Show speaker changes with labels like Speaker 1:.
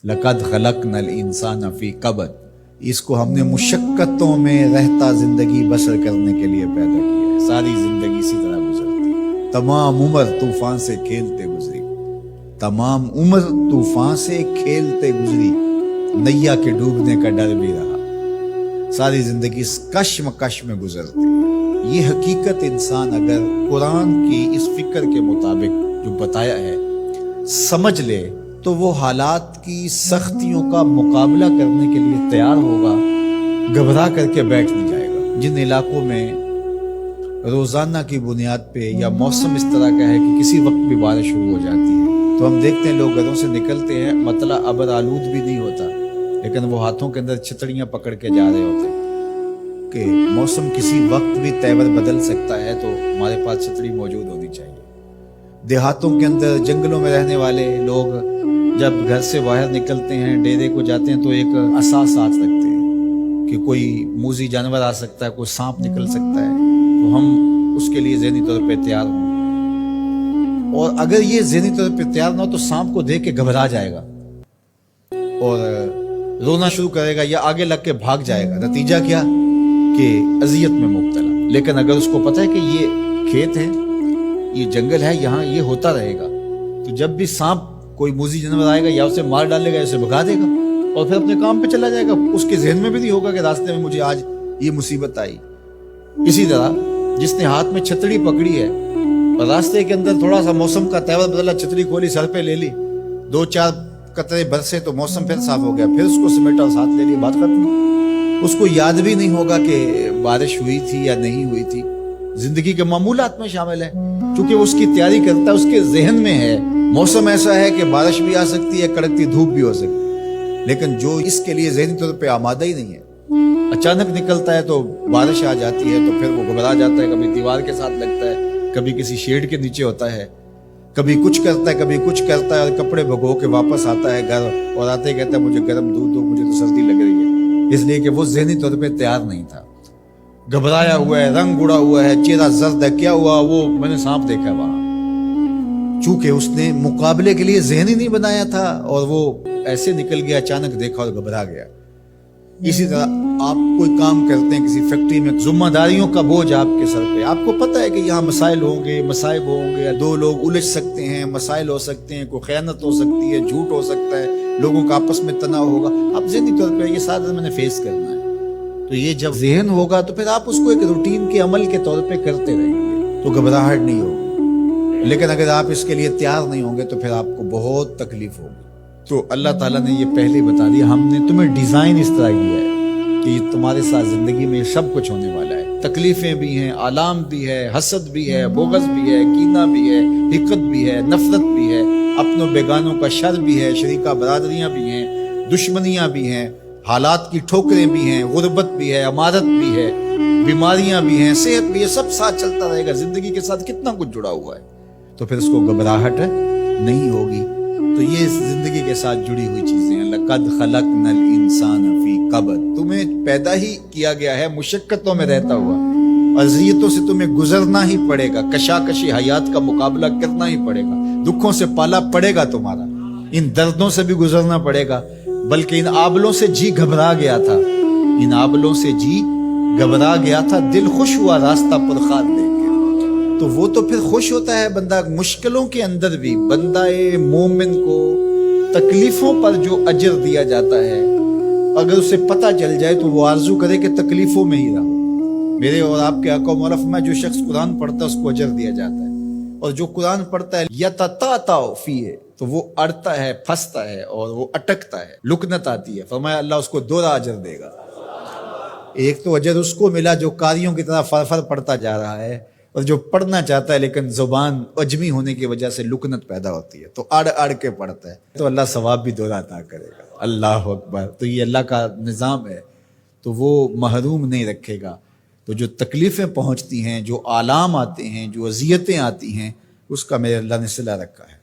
Speaker 1: लक़द ख़लक़नल इंसान फ़ी कबद, इसको हमने मुशक्क़तों में रहता ज़िंदगी बसर करने के लिए पैदा किया है। सारी ज़िंदगी इसी तरह गुजरती, तमाम उम्र तूफ़ान से खेलते गुजरी, तमाम उम्र तूफ़ान से खेलते गुजरी, नैया के डूबने का डर भी रहा, सारी ज़िंदगी इस कश्मकश में गुजरती। ये हकीकत इंसान अगर कुरान की इस फ़िक्र के मुताबिक जो बताया है समझ ले तो वो हालात की सख्तियों का मुकाबला करने के लिए तैयार होगा, घबरा करके बैठ नहीं जाएगा। जिन इलाकों में रोज़ाना की बुनियाद पे या मौसम इस तरह का है कि किसी वक्त भी बारिश शुरू हो जाती है, तो हम देखते हैं लोग घरों से निकलते हैं, मतलब अबर आलूद भी नहीं होता, लेकिन वो हाथों के अंदर छतरियाँ पकड़ के जा रहे होते हैं कि मौसम किसी वक्त भी तेवर बदल सकता है, तो हमारे पास छतरी मौजूद होनी चाहिए। देहातों के अंदर जंगलों में रहने वाले लोग जब घर से बाहर निकलते हैं, डेरे को जाते हैं, तो एक असा साथ रखते हैं कि कोई मूजी जानवर आ सकता है, कोई सांप निकल सकता है, तो हम उसके लिए ज़हनी तौर पे तैयार हों। और अगर ये ज़हनी तौर पे तैयार ना हो तो सांप को देख के घबरा जाएगा और रोना शुरू करेगा या आगे लग के भाग जाएगा। नतीजा क्या कि अजियत में मुब्तला। लेकिन अगर उसको पता है कि ये खेत है, ये जंगल है, यहाँ ये होता रहेगा, तो जब भी सांप कोई मूजी जानवर आएगा या उसे मार डालेगा या उसे भगा देगा और फिर अपने काम पे चला जाएगा। उसके जहन में भी नहीं होगा कि रास्ते में मुझे आज ये मुसीबत आई। इसी तरह जिसने हाथ में छतरी पकड़ी है और रास्ते के अंदर थोड़ा सा मौसम का तेवर बदला, छतरी खोली, सर पे ले ली, 2-4 कतरे बरसे तो मौसम फिर साफ हो गया, फिर उसको समेटा और साथ ले लिया, बात खत्म। उसको याद भी नहीं होगा कि बारिश हुई थी या नहीं हुई थी, जिंदगी के मामूलात में शामिल है। क्योंकि वो उसकी तैयारी करता है, उसके जहन में है मौसम ऐसा है कि बारिश भी आ सकती है, कड़कती धूप भी हो सकती है। लेकिन जो इसके लिए ज़हनी तौर पे आमादा ही नहीं है, अचानक निकलता है तो बारिश आ जाती है, तो फिर वो घबरा जाता है, कभी दीवार के साथ लगता है, कभी किसी शेड के नीचे होता है, कभी कुछ करता है, कभी कुछ करता है, और कपड़े भगो के वापस आता है घर और आते ही कहता है मुझे गर्म दूध दो, मुझे तो सर्दी लग रही है। इसलिए कि वो ज़हनी तौर पे तैयार नहीं था, घबराया हुआ है, रंग उड़ा हुआ है, चेहरा जर्द है, क्या हुआ, वो मैंने सांप देखा है वहां। चूंकि उसने मुकाबले के लिए ज़हन ही नहीं बनाया था और वो ऐसे निकल गया, अचानक देखा और घबरा गया। इसी तरह आप कोई काम करते हैं किसी फैक्ट्री में, जिम्मेदारियों का बोझ आपके सर पे, आपको पता है कि यहाँ मसाइल होंगे, मसाइब होंगे, 2 लोग उलझ सकते हैं, मसाइल हो सकते हैं, कोई खयानत हो सकती है, झूठ हो सकता है, लोगों का आपस में तनाव होगा, आप ज़हनी तौर पर ये सारा मैंने फेस करना है। तो ये जब ज़हन होगा तो फिर आप उसको एक रूटीन के अमल के तौर पे करते रहेंगे, तो घबराहट नहीं होगी। लेकिन अगर आप इसके लिए तैयार नहीं होंगे तो फिर आपको बहुत तकलीफ होगी। तो अल्लाह ताला ने ये पहले ही बता दिया, हमने तुम्हें डिज़ाइन इस तरह किया है कि तुम्हारे साथ ज़िंदगी में सब कुछ होने वाला है। तकलीफ़ें भी हैं, आलाम भी है, हसद भी है, बोगस भी है, कीना भी है, हिकत भी है, नफरत भी है, अपनों बेगानों का शर भी है, शरीका बरादरियाँ भी हैं, दुश्मनियाँ भी हैं, हालात की ठोकरें भी हैं, गुर्बत भी है, अमारत भी है, बीमारियां भी हैं, सेहत भी है, सब साथ चलता रहेगा। जिंदगी के साथ कितना कुछ जुड़ा हुआ है, तो फिर उसको घबराहट नहीं होगी। तो ये जिंदगी के साथ जुड़ी हुई चीजें हैं। लक़द ख़लक़नल इंसान फ़ी कबद, तुम्हें पैदा ही किया गया है मुशक्कतों में रहता हुआ, अज़ियतों से तुम्हें गुजरना ही पड़ेगा, कशाकशी हयात का मुकाबला करना ही पड़ेगा, दुखों से पाला पड़ेगा तुम्हारा, इन दर्दों से भी गुजरना पड़ेगा। बल्कि इन आबलों से जी घबरा गया था, इन आबलों से जी घबरा गया था, दिल खुश हुआ रास्ता पुरखार देख के। तो वो तो फिर खुश होता है बंदा मुश्किलों के अंदर भी। बंदाए मोमिन को तकलीफों पर जो अजर दिया जाता है, अगर उसे पता चल जाए तो वो आरजू करे कि तकलीफों में ही रहो। मेरे और आपके आका मौला में जो शख्स कुरान पढ़ता है उसको अजर दिया जाता है, और जो कुरान पढ़ता है यतताताउ फीह, तो वो अड़ता है, फंसता है और वो अटकता है, लुकनत आती है, फरमाया अल्लाह उसको 2 अजर देगा। एक तो अजर उसको मिला जो कारियों की तरह फरफर पढ़ता जा रहा है, और जो पढ़ना चाहता है लेकिन जुबान अजमी होने की वजह से लुकनत पैदा होती है, तो अड़ अड़ के पढ़ता है, तो अल्लाह सवाब भी 2 अता करेगा। अल्लाह अकबर। तो ये अल्लाह का निज़ाम है, तो वो महरूम नहीं रखेगा। तो जो तकलीफ़ें पहुँचती हैं, जो आलाम आते हैं, जो अजियतें आती हैं, उसका मेरे अल्लाह ने सिला रखा है।